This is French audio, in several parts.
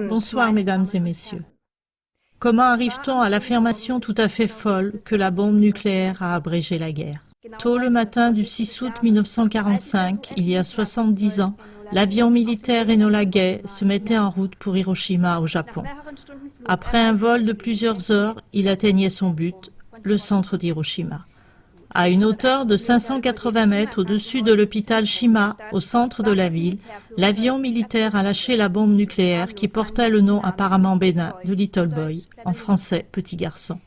Bonsoir, mesdames et messieurs. Comment arrive-t-on à l'affirmation tout à fait folle que la bombe nucléaire a abrégé la guerre? Tôt le matin du 6 août 1945, il y a 70 ans, l'avion militaire Enola Gay se mettait en route pour Hiroshima au Japon. Après un vol de plusieurs heures, il atteignait son but, le centre d'Hiroshima. À une hauteur de 580 mètres au-dessus de l'hôpital Shima, au centre de la ville, l'avion militaire a lâché la bombe nucléaire qui portait le nom apparemment bénin de Little Boy, en français petit garçon.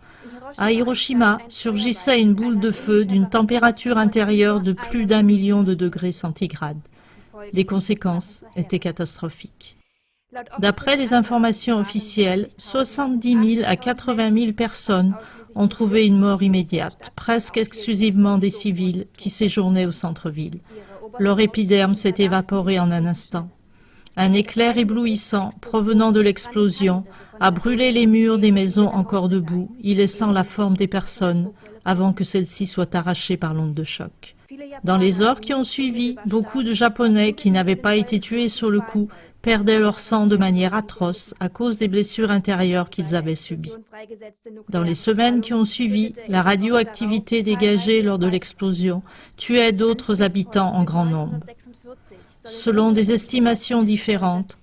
À Hiroshima surgissait une boule de feu d'une température intérieure de plus d'1 million de degrés centigrades. Les conséquences étaient catastrophiques. D'après les informations officielles, 70 000 à 80 000 personnes ont trouvé une mort immédiate, presque exclusivement des civils qui séjournaient au centre-ville. Leur épiderme s'est évaporé en un instant. Un éclair éblouissant provenant de l'explosion a brûlé les murs des maisons encore debout, y laissant la forme des personnes avant que celles-ci soient arrachées par l'onde de choc. Dans les heures qui ont suivi, beaucoup de Japonais qui n'avaient pas été tués sur le coup perdaient leur sang de manière atroce à cause des blessures intérieures qu'ils avaient subies. Dans les semaines qui ont suivi, la radioactivité dégagée lors de l'explosion tuait d'autres habitants en grand nombre. Selon des estimations différentes,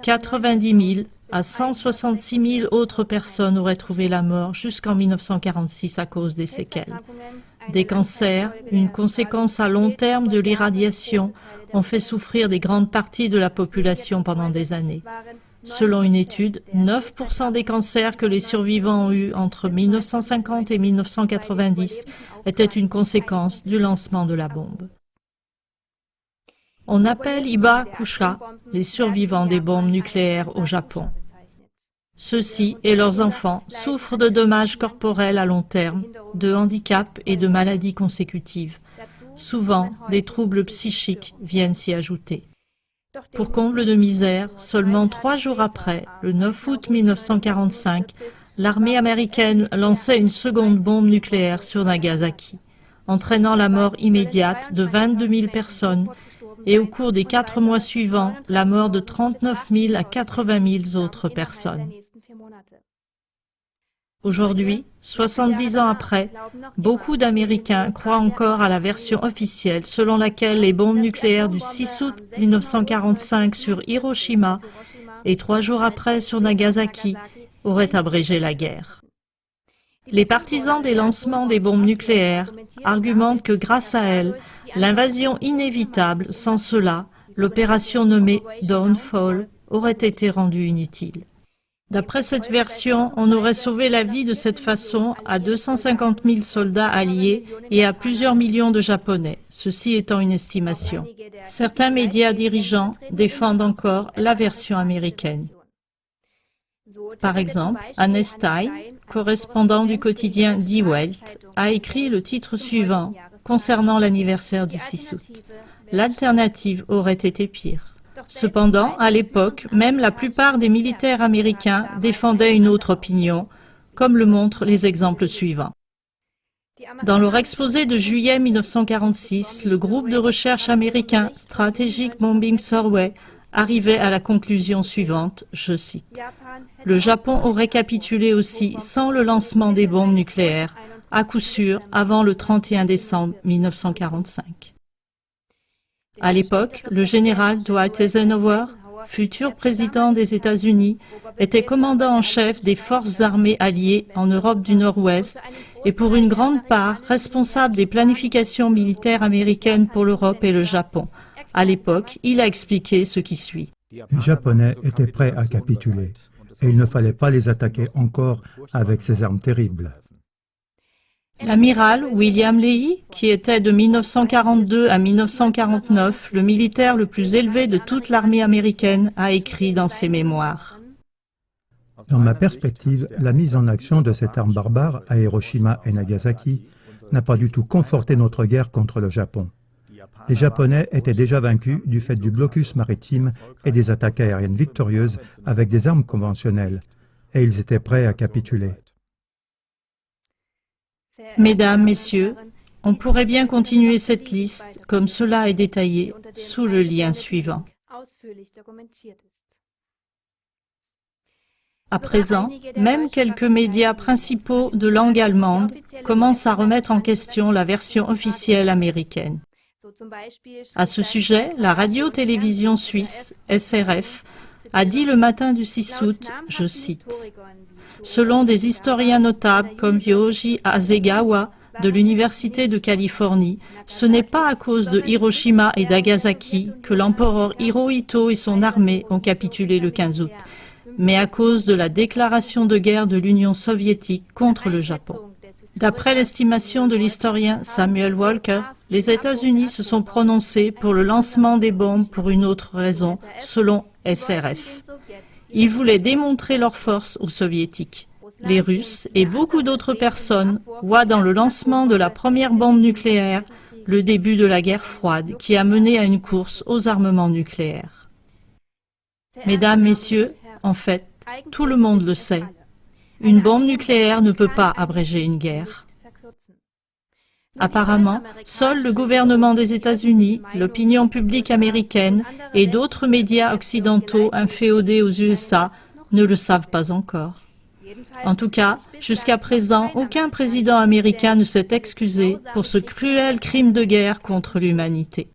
90 000 à 166 000 autres personnes auraient trouvé la mort jusqu'en 1946 à cause des séquelles. Des cancers, une conséquence à long terme de l'irradiation, ont fait souffrir des grandes parties de la population pendant des années. Selon une étude, 9% des cancers que les survivants ont eus entre 1950 et 1990 étaient une conséquence du lancement de la bombe. On appelle Iba-Kusha les survivants des bombes nucléaires au Japon. Ceux-ci et leurs enfants souffrent de dommages corporels à long terme, de handicaps et de maladies consécutives. Souvent, des troubles psychiques viennent s'y ajouter. Pour comble de misère, seulement 3 jours après, le 9 août 1945, l'armée américaine lançait une seconde bombe nucléaire sur Nagasaki, entraînant la mort immédiate de 22 000 personnes et au cours des 4 mois suivants, la mort de 39 000 à 80 000 autres personnes. Aujourd'hui, 70 ans après, beaucoup d'Américains croient encore à la version officielle selon laquelle les bombes nucléaires du 6 août 1945 sur Hiroshima et 3 jours après sur Nagasaki auraient abrégé la guerre. Les partisans des lancements des bombes nucléaires argumentent que grâce à elles, l'invasion inévitable, sans cela, l'opération nommée Dawnfall, aurait été rendue inutile. D'après cette version, on aurait sauvé la vie de cette façon à 250 000 soldats alliés et à plusieurs millions de Japonais, ceci étant une estimation. Certains médias dirigeants défendent encore la version américaine. Par exemple, Anne Stein, correspondant du quotidien Die Welt, a écrit le titre suivant concernant l'anniversaire du 6 août. L'alternative aurait été pire. Cependant, à l'époque, même la plupart des militaires américains défendaient une autre opinion, comme le montrent les exemples suivants. Dans leur exposé de juillet 1946, le groupe de recherche américain Strategic Bombing Survey arrivait à la conclusion suivante, je cite, « Le Japon aurait capitulé aussi sans le lancement des bombes nucléaires, à coup sûr avant le 31 décembre 1945. » À l'époque, le général Dwight Eisenhower, futur président des États-Unis, était commandant en chef des forces armées alliées en Europe du Nord-Ouest et pour une grande part responsable des planifications militaires américaines pour l'Europe et le Japon. À l'époque, il a expliqué ce qui suit. Les Japonais étaient prêts à capituler et il ne fallait pas les attaquer encore avec ces armes terribles. L'amiral William Leahy, qui était de 1942 à 1949 le militaire le plus élevé de toute l'armée américaine, a écrit dans ses mémoires. Dans ma perspective, la mise en action de cette arme barbare à Hiroshima et Nagasaki n'a pas du tout conforté notre guerre contre le Japon. Les Japonais étaient déjà vaincus du fait du blocus maritime et des attaques aériennes victorieuses avec des armes conventionnelles, et ils étaient prêts à capituler. Mesdames, Messieurs, on pourrait bien continuer cette liste comme cela est détaillé sous le lien suivant. À présent, même quelques médias principaux de langue allemande commencent à remettre en question la version officielle américaine. À ce sujet, la radio-télévision suisse, SRF, a dit le matin du 6 août, je cite, « Selon des historiens notables comme Yoji Hasegawa de l'Université de Californie, ce n'est pas à cause de Hiroshima et Nagasaki que l'empereur Hirohito et son armée ont capitulé le 15 août, mais à cause de la déclaration de guerre de l'Union soviétique contre le Japon. » D'après l'estimation de l'historien Samuel Walker, les États-Unis se sont prononcés pour le lancement des bombes pour une autre raison, selon SRF. Ils voulaient démontrer leur force aux Soviétiques. Les Russes et beaucoup d'autres personnes voient dans le lancement de la première bombe nucléaire le début de la guerre froide qui a mené à une course aux armements nucléaires. Mesdames, Messieurs, en fait, tout le monde le sait. Une bombe nucléaire ne peut pas abréger une guerre. Apparemment, seul le gouvernement des États-Unis, l'opinion publique américaine et d'autres médias occidentaux inféodés aux USA ne le savent pas encore. En tout cas, jusqu'à présent, aucun président américain ne s'est excusé pour ce cruel crime de guerre contre l'humanité.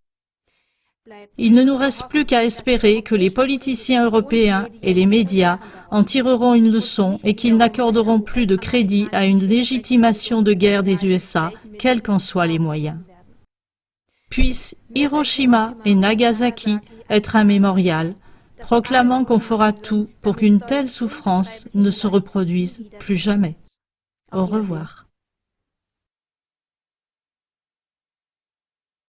Il ne nous reste plus qu'à espérer que les politiciens européens et les médias en tireront une leçon et qu'ils n'accorderont plus de crédit à une légitimation de guerre des USA, quels qu'en soient les moyens. Puisse Hiroshima et Nagasaki être un mémorial, proclamant qu'on fera tout pour qu'une telle souffrance ne se reproduise plus jamais. Au revoir.